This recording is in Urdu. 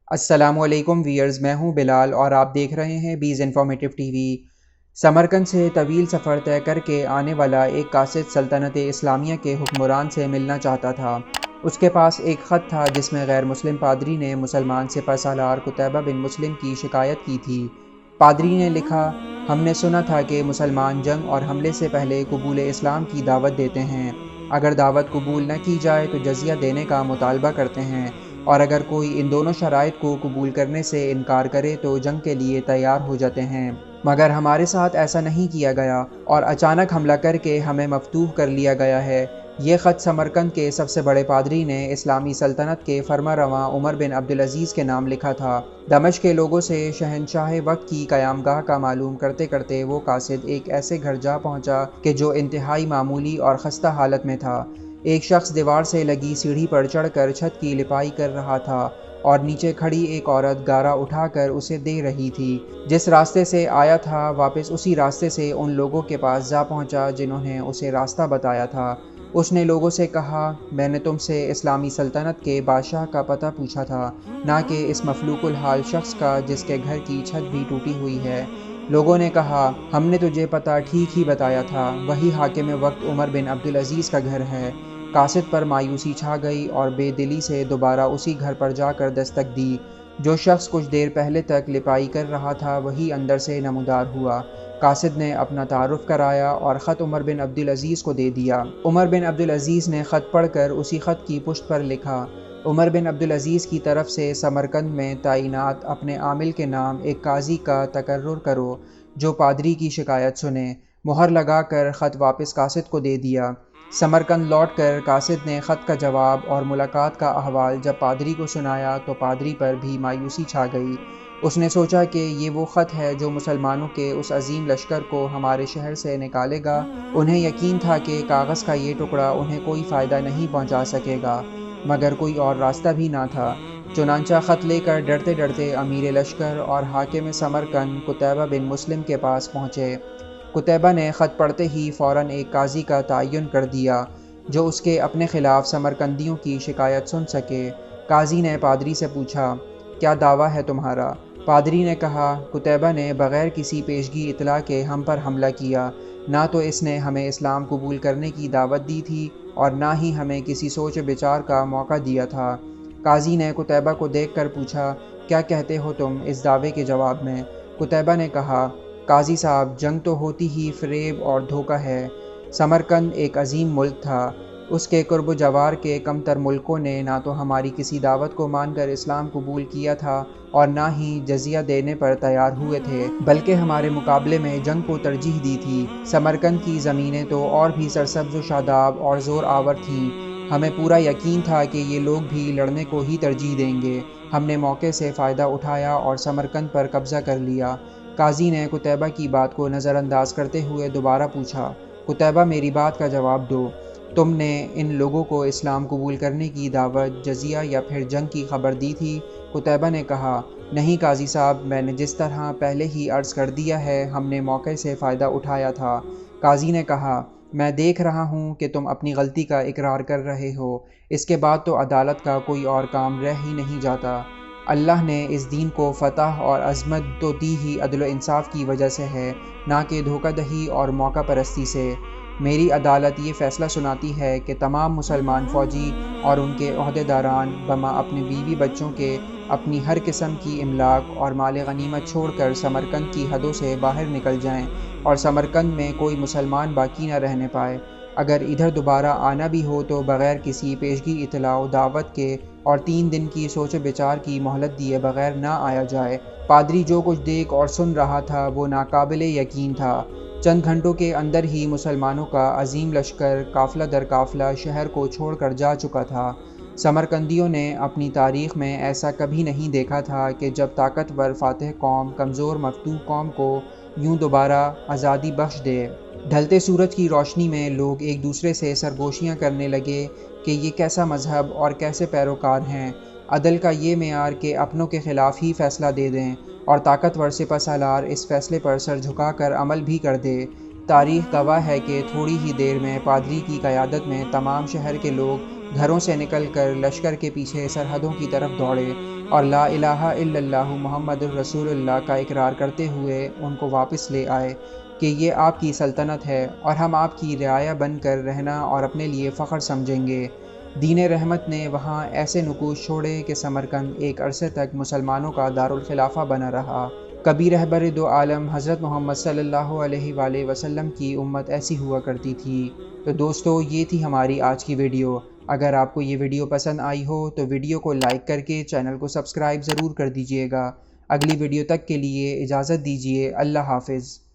السلام علیکم ویئرز، میں ہوں بلال اور آپ دیکھ رہے ہیں بیز انفارمیٹیو ٹی وی۔ سمرقند سے طویل سفر طے کر کے آنے والا ایک قاصد سلطنت اسلامیہ کے حکمران سے ملنا چاہتا تھا۔ اس کے پاس ایک خط تھا جس میں غیر مسلم پادری نے مسلمان سپہ سالار قتیبہ بن مسلم کی شکایت کی تھی۔ پادری نے لکھا، ہم نے سنا تھا کہ مسلمان جنگ اور حملے سے پہلے قبول اسلام کی دعوت دیتے ہیں۔ اگر دعوت قبول نہ کی جائے تو جزیہ دینے کا مطالبہ کرتے ہیں، اور اگر کوئی ان دونوں شرائط کو قبول کرنے سے انکار کرے تو جنگ کے لیے تیار ہو جاتے ہیں۔ مگر ہمارے ساتھ ایسا نہیں کیا گیا اور اچانک حملہ کر کے ہمیں مفتوح کر لیا گیا ہے۔ یہ خط سمرقند کے سب سے بڑے پادری نے اسلامی سلطنت کے فرمانرواں عمر بن عبدالعزیز کے نام لکھا تھا۔ دمشق کے لوگوں سے شہنشاہ وقت کی قیام گاہ کا معلوم کرتے کرتے وہ قاصد ایک ایسے گھر جا پہنچا کہ جو انتہائی معمولی اور خستہ حالت میں تھا۔ ایک شخص دیوار سے لگی سیڑھی پر چڑھ کر چھت کی لپائی کر رہا تھا اور نیچے کھڑی ایک عورت گارا اٹھا کر اسے دے رہی تھی۔ جس راستے سے آیا تھا واپس اسی راستے سے ان لوگوں کے پاس جا پہنچا جنہوں نے اسے راستہ بتایا تھا۔ اس نے لوگوں سے کہا، میں نے تم سے اسلامی سلطنت کے بادشاہ کا پتہ پوچھا تھا، نہ کہ اس مفلوک الحال شخص کا جس کے گھر کی چھت بھی ٹوٹی ہوئی ہے۔ لوگوں نے کہا، ہم نے تجھے پتہ ٹھیک ہی بتایا تھا، وہی حاکم وقت عمر بن عبدالعزیز کا گھر ہے۔ قاصد پر مایوسی چھا گئی اور بے دلی سے دوبارہ اسی گھر پر جا کر دستک دی۔ جو شخص کچھ دیر پہلے تک لپائی کر رہا تھا وہی اندر سے نمودار ہوا۔ قاصد نے اپنا تعارف کرایا اور خط عمر بن عبدالعزیز کو دے دیا۔ عمر بن عبدالعزیز نے خط پڑھ کر اسی خط کی پشت پر لکھا، عمر بن عبدالعزیز کی طرف سے سمرقند میں تعینات اپنے عامل کے نام ایک قاضی کا تقرر کرو جو پادری کی شکایت سنے۔ مہر لگا کر خط واپس قاصد کو دے دیا۔ سمرقند لوٹ کر قاصد نے خط کا جواب اور ملاقات کا احوال جب پادری کو سنایا تو پادری پر بھی مایوسی چھا گئی۔ اس نے سوچا کہ یہ وہ خط ہے جو مسلمانوں کے اس عظیم لشکر کو ہمارے شہر سے نکالے گا۔ انہیں یقین تھا کہ کاغذ کا یہ ٹکڑا انہیں کوئی فائدہ نہیں پہنچا سکے گا، مگر کوئی اور راستہ بھی نہ تھا۔ چنانچہ خط لے کر ڈرتے ڈرتے امیر لشکر اور حاکم سمرقند قتیبہ بن مسلم کے پاس پہنچے۔ قتیبہ نے خط پڑھتے ہی فوراً ایک قاضی کا تعین کر دیا جو اس کے اپنے خلاف سمرقندیوں کی شکایت سن سکے۔ قاضی نے پادری سے پوچھا، کیا دعویٰ ہے تمہارا؟ پادری نے کہا، قتیبہ نے بغیر کسی پیشگی اطلاع کے ہم پر حملہ کیا۔ نہ تو اس نے ہمیں اسلام قبول کرنے کی دعوت دی تھی اور نہ ہی ہمیں کسی سوچ بچار کا موقع دیا تھا۔ قاضی نے قتیبہ کو دیکھ کر پوچھا، کیا کہتے ہو تم اس دعوے کے جواب میں؟ قتیبہ نے کہا، قاضی صاحب، جنگ تو ہوتی ہی فریب اور دھوکہ ہے۔ سمرقند ایک عظیم ملک تھا۔ اس کے قرب و جوار کے کم تر ملکوں نے نہ تو ہماری کسی دعوت کو مان کر اسلام قبول کیا تھا اور نہ ہی جزیہ دینے پر تیار ہوئے تھے، بلکہ ہمارے مقابلے میں جنگ کو ترجیح دی تھی۔ سمرقند کی زمینیں تو اور بھی سرسبز و شاداب اور زور آور تھیں۔ ہمیں پورا یقین تھا کہ یہ لوگ بھی لڑنے کو ہی ترجیح دیں گے۔ ہم نے موقع سے فائدہ اٹھایا اور سمرقند پر قبضہ کر لیا۔ قاضی نے قتیبہ کی بات کو نظر انداز کرتے ہوئے دوبارہ پوچھا، قتیبہ، میری بات کا جواب دو، تم نے ان لوگوں کو اسلام قبول کرنے کی دعوت، جزیہ یا پھر جنگ کی خبر دی تھی؟ قتیبہ نے کہا، نہیں قاضی صاحب، میں نے جس طرح پہلے ہی عرض کر دیا ہے، ہم نے موقع سے فائدہ اٹھایا تھا۔ قاضی نے کہا، میں دیکھ رہا ہوں کہ تم اپنی غلطی کا اقرار کر رہے ہو، اس کے بعد تو عدالت کا کوئی اور کام رہ ہی نہیں جاتا۔ اللہ نے اس دین کو فتح اور عظمت تو دی ہی عدل و انصاف کی وجہ سے ہے، نہ کہ دھوکہ دہی اور موقع پرستی سے۔ میری عدالت یہ فیصلہ سناتی ہے کہ تمام مسلمان فوجی اور ان کے عہدیداران بما اپنے بیوی بچوں کے اپنی ہر قسم کی املاک اور مال غنیمت چھوڑ کر سمرقند کی حدوں سے باہر نکل جائیں اور سمرقند میں کوئی مسلمان باقی نہ رہنے پائے۔ اگر ادھر دوبارہ آنا بھی ہو تو بغیر کسی پیشگی اطلاع و دعوت کے اور 3 دن کی سوچ و بچار کی مہلت دیے بغیر نہ آیا جائے۔ پادری جو کچھ دیکھ اور سن رہا تھا وہ ناقابل یقین تھا۔ چند گھنٹوں کے اندر ہی مسلمانوں کا عظیم لشکر قافلہ در قافلہ شہر کو چھوڑ کر جا چکا تھا۔ سمرقندیوں نے اپنی تاریخ میں ایسا کبھی نہیں دیکھا تھا کہ جب طاقتور فاتح قوم کمزور مفتوح قوم کو یوں دوبارہ آزادی بخش دے۔ ڈھلتے سورج کی روشنی میں لوگ ایک دوسرے سے سرگوشیاں کرنے لگے کہ یہ کیسا مذہب اور کیسے پیروکار ہیں۔ عدل کا یہ معیار کہ اپنوں کے خلاف ہی فیصلہ دے دیں اور طاقتور سپہ سالار اس فیصلے پر سر جھکا کر عمل بھی کر دے۔ تاریخ گواہ ہے کہ تھوڑی ہی دیر میں پادری کی قیادت میں تمام شہر کے لوگ گھروں سے نکل کر لشکر کے پیچھے سرحدوں کی طرف دوڑے۔ اور لا الہ الا اللہ محمد الرسول اللہ کا اقرار کرتے ہوئے ان کو واپس لے آئے کہ یہ آپ کی سلطنت ہے اور ہم آپ کی رعایا بن کر رہنا اور اپنے لیے فخر سمجھیں گے۔ دین رحمت نے وہاں ایسے نقوش چھوڑے کہ سمرقند ایک عرصے تک مسلمانوں کا دارالخلافہ بنا رہا۔ کبھی رہبر دو عالم حضرت محمد صلی اللہ علیہ وآلہ وسلم کی امت ایسی ہوا کرتی تھی۔ تو دوستو، یہ تھی ہماری آج کی ویڈیو۔ اگر آپ کو یہ ویڈیو پسند آئی ہو تو ویڈیو کو لائک کر کے چینل کو سبسکرائب ضرور کر دیجیے گا۔ اگلی ویڈیو تک کے لیے اجازت دیجیے۔ اللہ حافظ۔